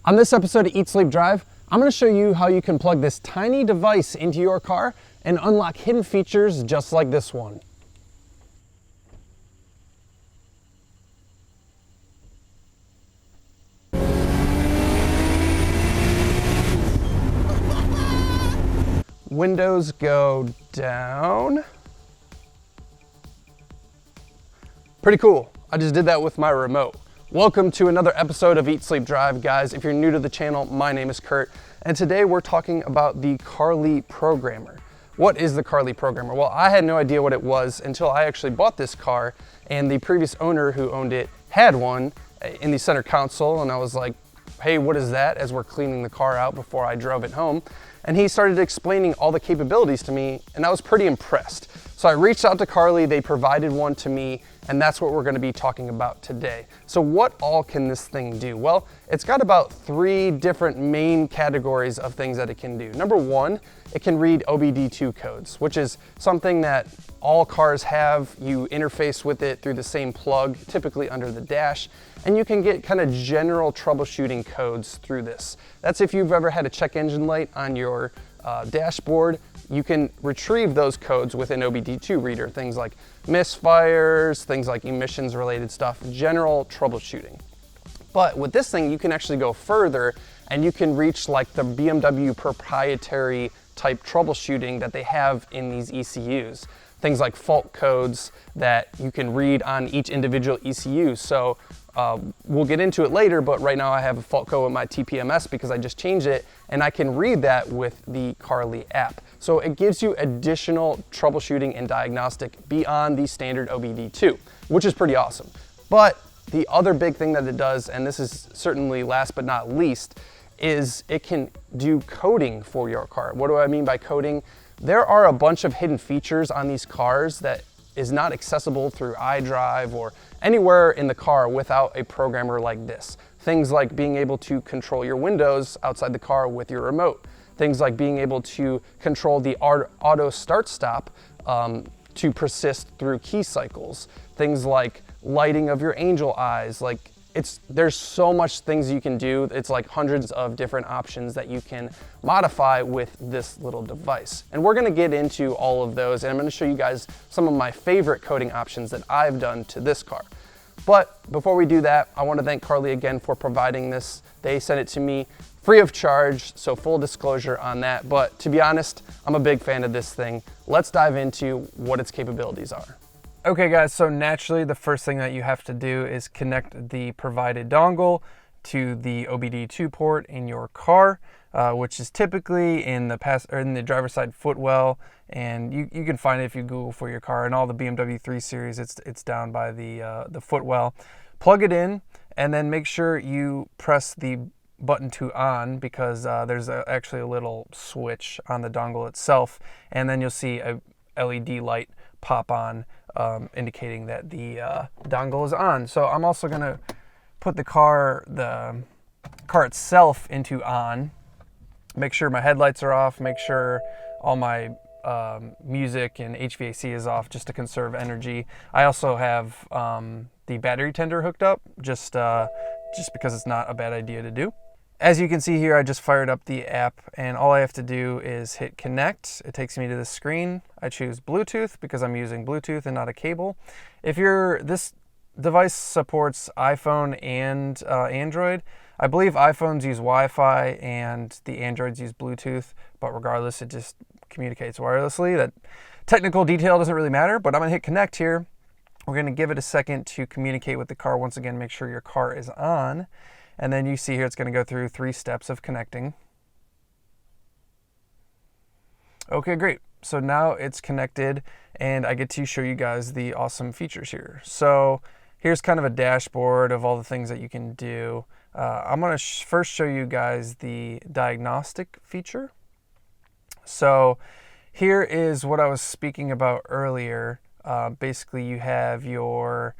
On this episode of Eat, Sleep, Drive, I'm going to show you how you can plug this tiny device into your car and unlock hidden features just like this one. Windows go down. Pretty cool. I just did that with my remote. Welcome to another episode of Eat, Sleep, Drive, guys. If you're new to the channel, my name is Kurt, and today we're talking about the Carly Programmer. What is the Carly Programmer? Well, I had no idea what it was until I actually bought this car, and the previous owner who owned it had one in the center console, and I was like, hey, what is that? As we're cleaning the car out before I drove it home. And he started explaining all the capabilities to me, and I was pretty impressed. So I reached out to Carly, they provided one to me, and that's what we're gonna be talking about today. So what all can this thing do? Well, it's got about 3 different main categories of things that it can do. Number 1, it can read OBD2 codes, which is something that all cars have. You interface with it through the same plug, typically under the dash, and you can get kind of general troubleshooting codes through this. That's if you've ever had a check engine light on your dashboard, you can retrieve those codes with an OBD2 reader, things like misfires, things like emissions related stuff, general troubleshooting. But with this thing, you can actually go further and you can reach like the BMW proprietary type troubleshooting that they have in these ECUs. Things like fault codes that you can read on each individual ECU. So we'll get into it later, but right now I have a fault code with my TPMS because I just changed it, and I can read that with the Carly app. So it gives you additional troubleshooting and diagnostic beyond the standard OBD2, which is pretty awesome. But the other big thing that it does, and this is certainly last but not least, is it can do coding for your car. What do I mean by coding? There are a bunch of hidden features on these cars that is not accessible through iDrive or anywhere in the car without a programmer like this. Things like being able to control your windows outside the car with your remote. Things like being able to control the auto start stop to persist through key cycles. Things like lighting of your angel eyes. There's so much things you can do. It's like hundreds of different options that you can modify with this little device. And we're gonna get into all of those, and I'm gonna show you guys some of my favorite coding options that I've done to this car. But before we do that, I wanna thank Carly again for providing this. They sent it to me free of charge, so full disclosure on that. But to be honest, I'm a big fan of this thing. Let's dive into what its capabilities are. Okay guys, so naturally the first thing that you have to do is connect the provided dongle to the OBD2 port in your car, which is typically in the driver's side footwell, and you can find it if you Google for your car. In all the BMW 3 Series, it's down by the footwell. Plug it in, and then make sure you press the button to on, because there's actually a little switch on the dongle itself, and then you'll see a LED light pop on, indicating that the dongle is on. So I'm also gonna put the car itself into on, make sure my headlights are off, make sure all my music and HVAC is off, just to conserve energy. I also have the battery tender hooked up, just because it's not a bad idea to do. As you can see here, I just fired up the app, and all I have to do is hit connect. It takes me to the screen. I choose Bluetooth because I'm using Bluetooth and not a cable. This device supports iPhone and Android. I believe iPhones use Wi-Fi and the Androids use Bluetooth, but regardless, it just communicates wirelessly. That technical detail doesn't really matter, but I'm gonna hit connect here. We're gonna give it a second to communicate with the car. Once again, make sure your car is on. And then you see here it's going to go through 3 steps of connecting. Okay, great. So now it's connected, and I get to show you guys the awesome features here. So here's kind of a dashboard of all the things that you can do. I'm going to first show you guys the diagnostic feature. So here is what I was speaking about earlier. Basically, you have your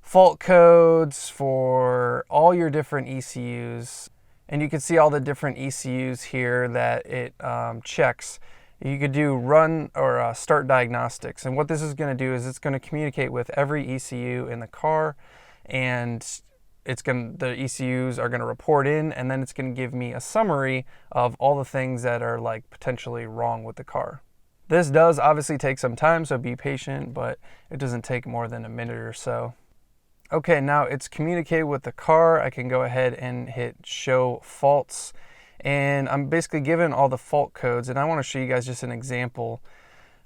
fault codes for all your different ECUs, and you can see all the different ECUs here that it checks. You could do run or start diagnostics, and what this is going to do is it's going to communicate with every ECU in the car and the ECUs are gonna report in, and then it's gonna give me a summary of all the things that are like potentially wrong with the car. This does obviously take some time, so be patient, but it doesn't take more than a minute or so. Okay, now it's communicated with the car. I can go ahead and hit show faults, and I'm basically given all the fault codes, and I want to show you guys just an example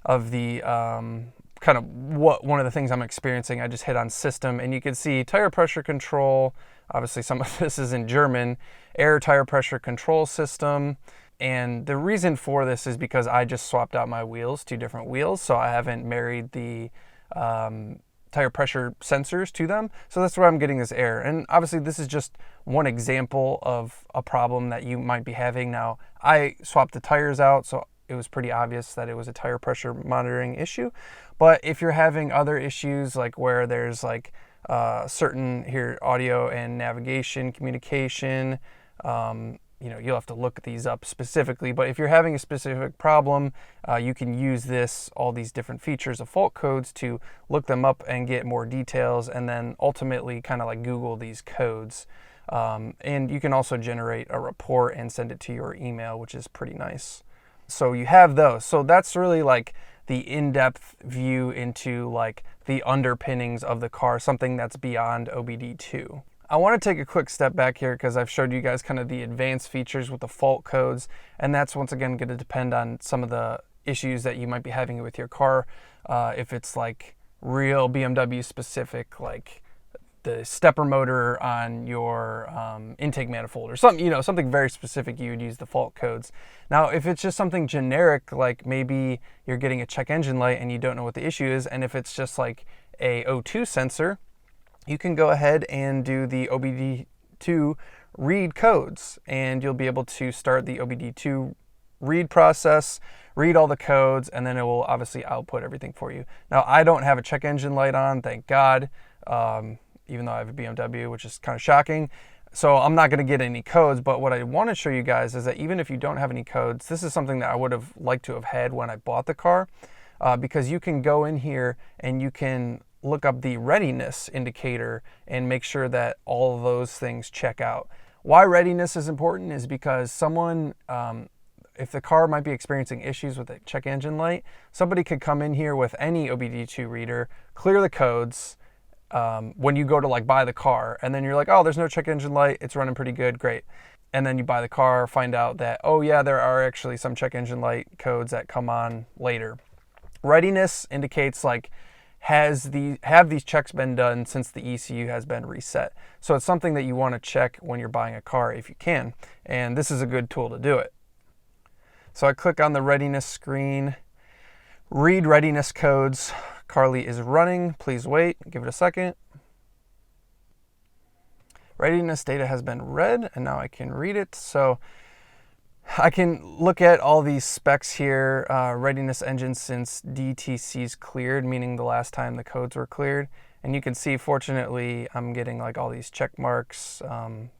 of the kind of one of the things I'm experiencing. I just hit on system, and you can see tire pressure control. Obviously some of this is in German. Air tire pressure control system. And the reason for this is because I just swapped out my wheels, 2 different wheels, so I haven't married the tire pressure sensors to them. So that's why I'm getting this error. And obviously this is just one example of a problem that you might be having. Now, I swapped the tires out, so it was pretty obvious that it was a tire pressure monitoring issue. But if you're having other issues, like where there's like certain here audio and navigation, communication, you'll have to look these up specifically, but if you're having a specific problem, you can use all these different features of fault codes to look them up and get more details, and then ultimately kind of like Google these codes. And you can also generate a report and send it to your email, which is pretty nice. So you have those. So that's really like the in-depth view into like the underpinnings of the car, something that's beyond OBD2. I want to take a quick step back here because I've showed you guys kind of the advanced features with the fault codes, and that's once again going to depend on some of the issues that you might be having with your car. If it's like real BMW specific, like the stepper motor on your intake manifold or something, something very specific, you would use the fault codes. Now, if it's just something generic, like maybe you're getting a check engine light and you don't know what the issue is, and if it's just like a O2 sensor, you can go ahead and do the OBD2 read codes, and you'll be able to start the OBD2 read process, read all the codes, and then it will obviously output everything for you. Now, I don't have a check engine light on, thank God, even though I have a BMW, which is kind of shocking. So I'm not going to get any codes, but what I want to show you guys is that even if you don't have any codes, this is something that I would have liked to have had when I bought the car, because you can go in here and you can look up the readiness indicator and make sure that all of those things check out. Why readiness is important is because someone, if the car might be experiencing issues with the check engine light, somebody could come in here with any OBD2 reader, clear the codes when you go to like buy the car, and then you're like, oh, there's no check engine light, it's running pretty good, great. And then you buy the car, find out that, oh yeah, there are actually some check engine light codes that come on later. Readiness indicates like, have these checks been done since the ECU has been reset? So it's something that you want to check when you're buying a car if you can, and this is a good tool to do it. So I click on the readiness screen, read readiness codes. Carly is running, please wait, give it a second. Readiness data has been read, and now I can read it. So I can look at all these specs here. Readiness engine since DTC's cleared, meaning the last time the codes were cleared. And you can see, fortunately, I'm getting like all these check marks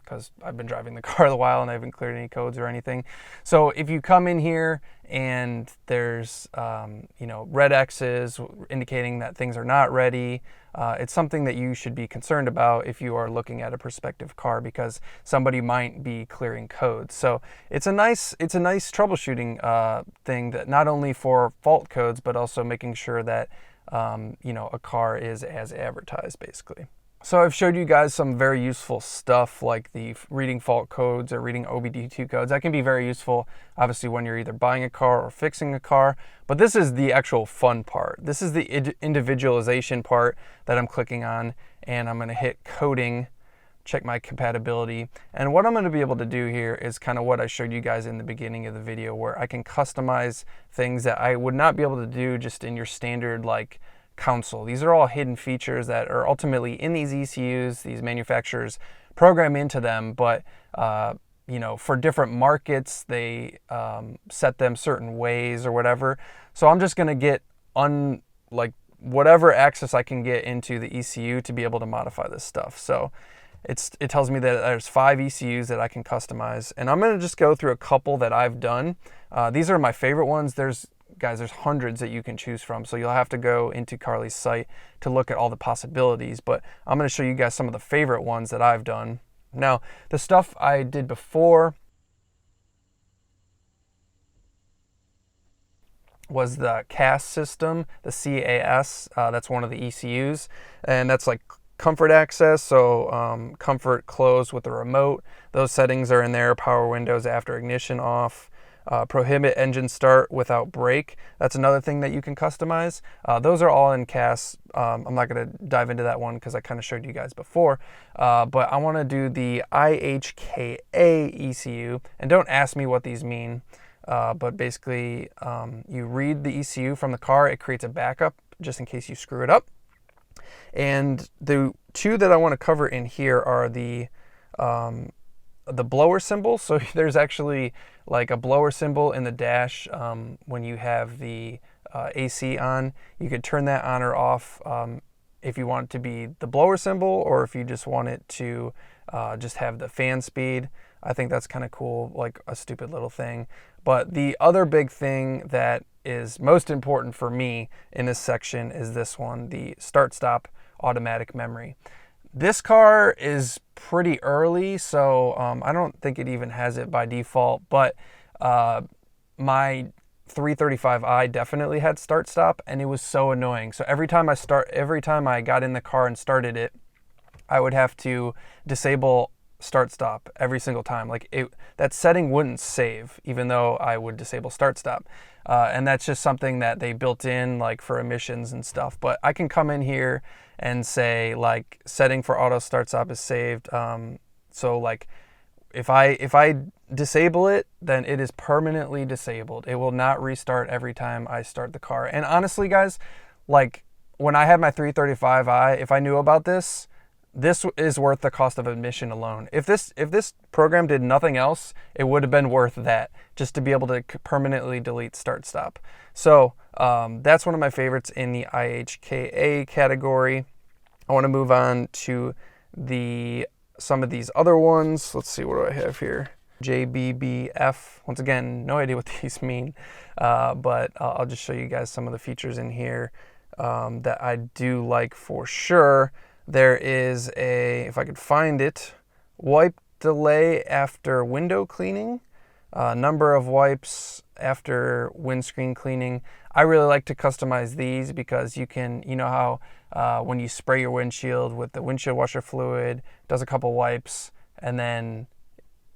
because I've been driving the car a while and I haven't cleared any codes or anything. So if you come in here and there's red X's indicating that things are not ready, it's something that you should be concerned about if you are looking at a prospective car, because somebody might be clearing codes. So it's a nice troubleshooting thing, that not only for fault codes but also making sure that a car is as advertised, basically. So I've showed you guys some very useful stuff like the reading fault codes or reading OBD2 codes. That can be very useful, obviously, when you're either buying a car or fixing a car. But this is the actual fun part. This is the individualization part that I'm clicking on, and I'm going to hit coding, check my compatibility. And what I'm going to be able to do here is kind of what I showed you guys in the beginning of the video, where I can customize things that I would not be able to do just in your standard like console. These are all hidden features that are ultimately in these ECUs. These manufacturers program into them, but for different markets they set them certain ways or whatever. So I'm just going to get whatever access I can get into the ECU to be able to modify this stuff. So it tells me that there's 5 ECUs that I can customize, and I'm going to just go through a couple that I've done. These are my favorite ones. There's guys, there's hundreds that you can choose from. So you'll have to go into Carly's site to look at all the possibilities. But I'm going to show you guys some of the favorite ones that I've done. Now, the stuff I did before was the CAS system, the CAS. That's one of the ECUs, and that's like comfort access, so comfort close with the remote. Those settings are in there. Power windows after ignition off. Prohibit engine start without brake. That's another thing that you can customize. Those are all in CAS. I'm not going to dive into that one because I kind of showed you guys before. But I want to do the IHKA ECU, and don't ask me what these mean. But basically, you read the ECU from the car. It creates a backup just in case you screw it up. And the two that I want to cover in here are the blower symbol. So there's actually like a blower symbol in the dash when you have the AC on. You could turn that on or off if you want it to be the blower symbol, or if you just want it to just have the fan speed. I think that's kind of cool, like a stupid little thing. But the other big thing that is most important for me in this section is this one, the start-stop automatic memory. This car is pretty early, so I don't think it even has it by default, but my 335i definitely had start-stop, and it was so annoying. So every time I got in the car and started it, I would have to disable start stop every single time. Like that setting wouldn't save even though I would disable start stop, and that's just something that they built in like for emissions and stuff. But I can come in here and say like setting for auto start stop is saved, so like if I disable it, then it is permanently disabled. It will not restart every time I start the car. And honestly guys, like when I had my 335i, if I knew about this is worth the cost of admission alone. If this program did nothing else, it would have been worth that, just to be able to permanently delete start stop. So that's one of my favorites in the IHKA category. I want to move on to some of these other ones. Let's see, what do I have here? JBBF. Once again, no idea what these mean, but I'll just show you guys some of the features in here that I do like for sure. There is if I could find it, wipe delay after window cleaning, number of wipes after windscreen cleaning. I really like to customize these because you know how when you spray your windshield with the windshield washer fluid, does a couple wipes, and then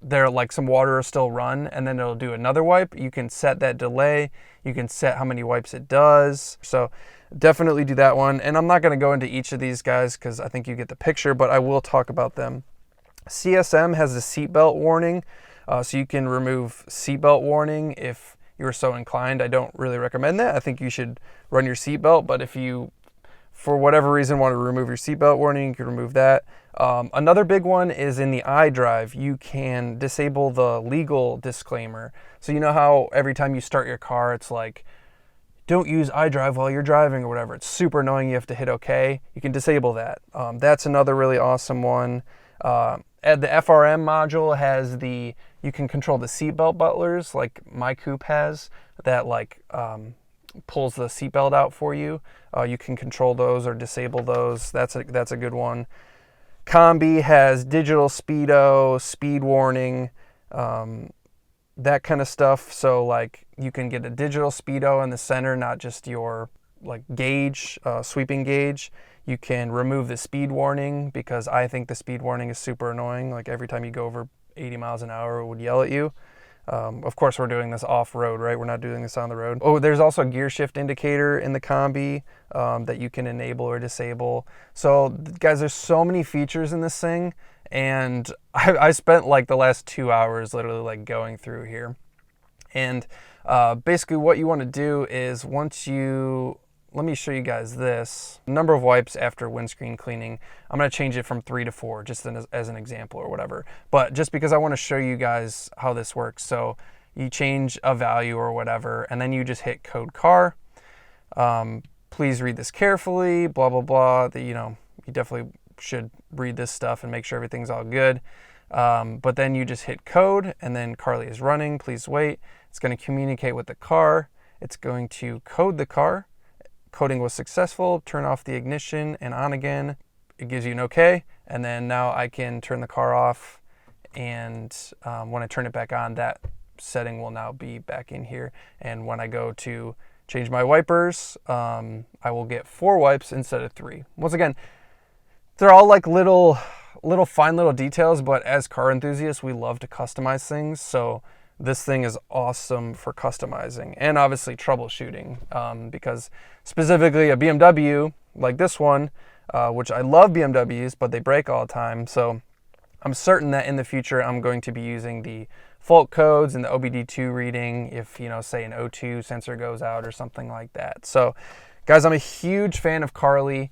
there like some water will still run, and then it'll do another wipe. You can set that delay. You can set how many wipes it does. So definitely do that one. And I'm not going to go into each of these guys because I think you get the picture, but I will talk about them. CSM has the seatbelt warning, so you can remove seatbelt warning if you're so inclined. I don't really recommend that. I think you should run your seatbelt, but if you, for whatever reason, want to remove your seatbelt warning, you can remove that. Another big one is in the iDrive, you can disable the legal disclaimer. So you know how every time you start your car, it's like, don't use iDrive while you're driving or whatever. It's super annoying. You have to hit OK. You can disable that. That's another really awesome one. The FRM module has you can control the seatbelt butlers like my coupe has, that like pulls the seatbelt out for you. You can control those or disable those. That's a good one. Combi has digital speedo, speed warning, that kind of stuff. So like you can get a digital speedo in the center, not just your like gauge, sweeping gauge. You can remove the speed warning because I think the speed warning is super annoying. Like every time you go over 80 miles an hour, it would yell at you. Of course, we're doing this off-road, right? We're not doing this on the road. Oh, there's also a gear shift indicator in the Combi that you can enable or disable. So guys, there's so many features in this thing. And I spent like the last 2 hours literally like going through here. And basically what you want to do is let me show you guys this. Number of wipes after windscreen cleaning. I'm going to change it from 3 to 4 just as an example or whatever. But just because I want to show you guys how this works. So you change a value or whatever, and then you just hit code car. Please read this carefully, blah, blah, blah. You definitely should read this stuff and make sure everything's all good. But then you just hit code, and then Carly is running. Please wait. It's going to communicate with the car. It's going to code the car. Coding was successful, turn off the ignition and on again. It gives you an okay, and then now I can turn the car off, and when I turn it back on, that setting will now be back in here. And when I go to change my wipers, I will get 4 wipes instead of 3. Once again, they're all like little fine little details, but as car enthusiasts, we love to customize things. So this thing is awesome for customizing and obviously troubleshooting, because specifically a BMW like this one, which I love BMWs, but they break all the time. So I'm certain that in the future, I'm going to be using the fault codes and the OBD2 reading if, say an O2 sensor goes out or something like that. So guys, I'm a huge fan of Carly.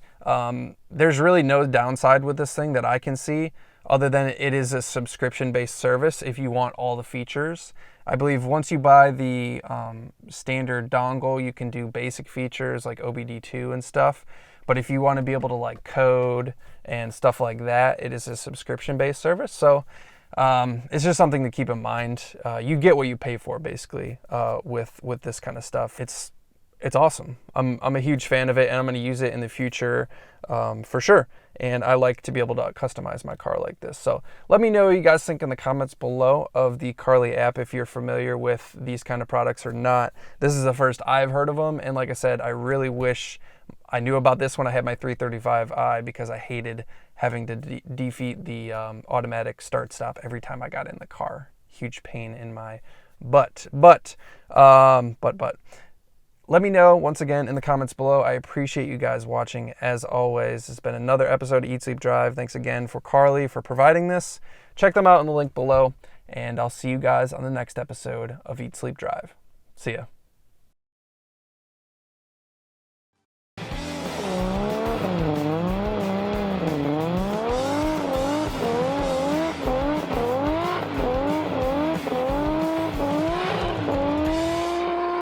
There's really no downside with this thing that I can see, other than it is a subscription-based service if you want all the features. I believe once you buy the standard dongle, you can do basic features like OBD2 and stuff. But if you want to be able to like code and stuff like that, it is a subscription-based service. So it's just something to keep in mind. You get what you pay for, basically, with this kind of stuff. It's awesome. I'm a huge fan of it, and I'm going to use it in the future for sure. And I like to be able to customize my car like this. So let me know what you guys think in the comments below of the Carly app, if you're familiar with these kind of products or not. This is the first I've heard of them, and like I said, I really wish I knew about this when I had my 335i, because I hated having to defeat the automatic start-stop every time I got in the car. Huge pain in my butt. But let me know once again in the comments below. I appreciate you guys watching as always. It's been another episode of Eat Sleep Drive. Thanks again for Carly for providing this. Check them out in the link below, and I'll see you guys on the next episode of Eat Sleep Drive. See ya.